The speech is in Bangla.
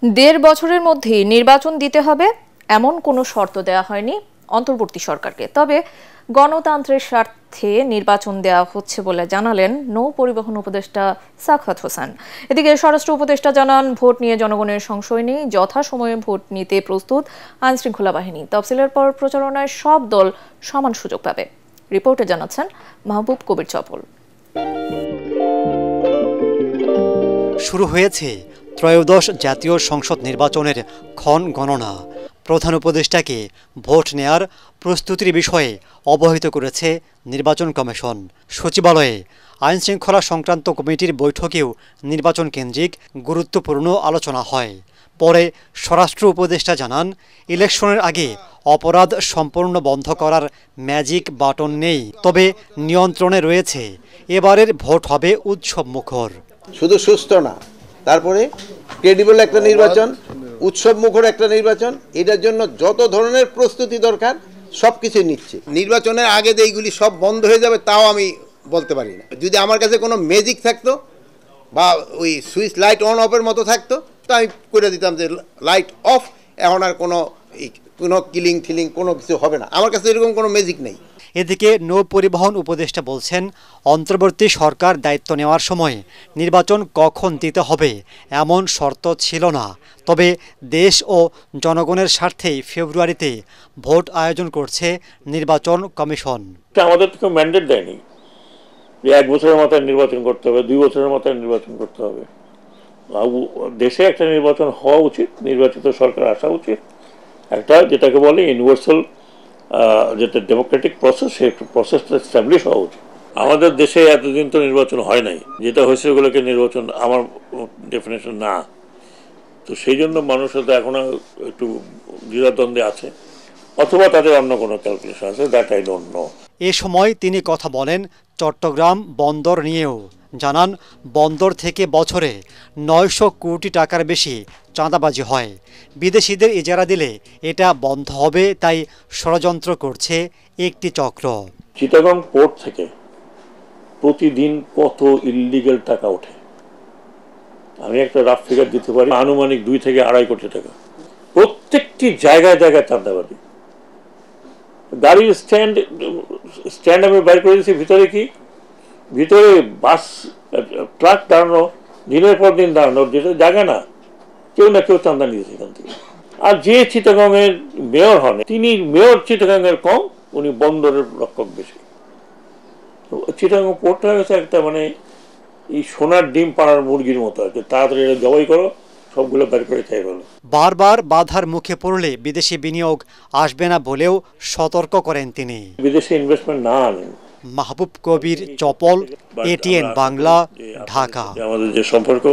দেড় বছরের মধ্যেই নির্বাচন দিতে হবে এমন কোনো শর্ত দেওয়া হয়নি অন্তর্বর্তী সরকারকে। তবে গণতন্ত্রের স্বার্থে নির্বাচন দেওয়া হচ্ছে বলে জানালেন নৌ পরিবহন উপদেষ্টা সাখাওয়াত হোসেন। এদিকে স্বরাষ্ট্র উপদেষ্টা জানান, ভোট নিয়ে জনগণের সংশয় নেই, যথাসময়ে ভোট নিতে প্রস্তুত আইনশৃঙ্খলা বাহিনী। তফসিলের পর প্রচারণায় সব দল সমান সুযোগ পাবে। রিপোর্টে জানাচ্ছেন মাহবুব কবির চপল। শুরু হয়েছে ত্রয়োদশ জাতীয় সংসদ নির্বাচনের ক্ষণ গণনা। প্রধান উপদেষ্টাকে ভোট নেয়ার প্রস্তুতির বিষয়ে অবহিত করেছে নির্বাচন কমিশন। সচিবালয়ে আইনশৃঙ্খলা সংক্রান্ত কমিটির বৈঠকেও নির্বাচন কেন্দ্রিক গুরুত্বপূর্ণ আলোচনা হয়। পরে স্বরাষ্ট্র উপদেষ্টা জানান, ইলেকশনের আগে অপরাধ সম্পূর্ণ বন্ধ করার ম্যাজিক বাটন নেই, তবে নিয়ন্ত্রণে রয়েছে। এবারের ভোট হবে উৎসব মুখর। শুধু সুস্থ না, তারপরে ক্রেডিবল একটা নির্বাচন, উৎসব মুখর একটা নির্বাচন। এটার জন্য যত ধরনের প্রস্তুতি দরকার সব কিছু নিচ্ছে। নির্বাচনের আগে যে এইগুলি সব বন্ধ হয়ে যাবে তাও আমি বলতে পারি না। যদি আমার কাছে কোনো ম্যাজিক থাকতো বা ওই সুইচ লাইট অন অফের মতো থাকতো তো আমি করে দিতাম যে লাইট অফ, এখন আর কোনো কিলিং থিলিং কোনো কিছু হবে না। আমার কাছে এরকম কোনো ম্যাজিক নেই। এদিকে নৌ পরিবহন উপদেষ্টা বলছেন, অন্তর্বর্তী সরকার দায়িত্ব নেওয়ার সময় নির্বাচন কখন দিতে হবে এমন শর্ত ছিল না। তবে দেশ ও জনগণের স্বার্থেই ফেব্রুয়ারিতে ভোট আয়োজন করছে নির্বাচন কমিশন। আমাদের তো ম্যান্ডেট দেয়নি যে 1 বছরের মাথায় নির্বাচন করতে হবে, 2 বছরের মাথায় নির্বাচন করতে হবে। দেশে একটা নির্বাচন হওয়া উচিত, নির্বাচিত সরকার আসা উচিত, একটা যেটাকে বলে ইউনিভার্সাল যেটা ডেমোক্রেটিক প্রসেস, সেই প্রসেসটা এস্টাবলিশ হওয়া উচিত। আমাদের দেশে এতদিন তো নির্বাচন হয় নাই, যেটা হয়েছে ওগুলোকে নির্বাচন আমার ডেফিনেশন না। তো সেই জন্য মানুষ হয়তো এখনো একটু দ্বিধাদ্বন্দ্বে আছে, অথবা তাদের অন্য কোনো ক্যালকুলেশন আছে, দ্যাট আই ডোন্ট নো। এ সময় তিনি কথা বলেন চট্টগ্রাম বন্দর নিয়েও। জানান, বন্দর থেকে বছরে 900 কোটি টাকার বেশি চাঁদাবাজি হয়। বিদেশিদের ইজারা দিলে এটা বন্ধ হবে, তাই ষড়যন্ত্র করছে একটি চক্র। চিটাগং পোর্ট থেকে প্রতিদিন কত ইললিগাল টাকা ওঠে আমি একটা রাফ ফিগার দিতে পারি, আনুমানিক 2 থেকে 2.5 কোটি টাকা। প্রত্যেকটি জায়গায় জায়গায় চাঁদাবাজি। গাড়ির স্ট্যান্ড আমি বাইর করে দিয়েছি, ভিতরে বাস ট্রাক দাঁড়ানো, দিনের পর দিন দাঁড়ানোর যেটা জায়গা না, কেউ না কেউ চাঁদা নিয়েছে এখান থেকে। আর যে চিটাগং এর মেয়র হন, তিনি মেয়র চিটাগং এর কম, উনি বন্দরের রক্ষক বেশি। চিটাগং পোর্ট হয়ে গেছে একটা মানে এই সোনার ডিম পাড়ার মুরগির মতো আর কি। তাড়াতাড়ি জবাই করো, সবগুলো বের করে খেয়ে ফেলো। বারবার বাধার মুখে পড়লে বিদেশি বিনিয়োগ আসবে না বলেও সতর্ক করেন তিনি। বিদেশি ইনভেস্টমেন্ট না আনেন। মাহবুব কবির চপল, এটিএন বাংলা, ঢাকা। আমাদের যে সম্পর্ক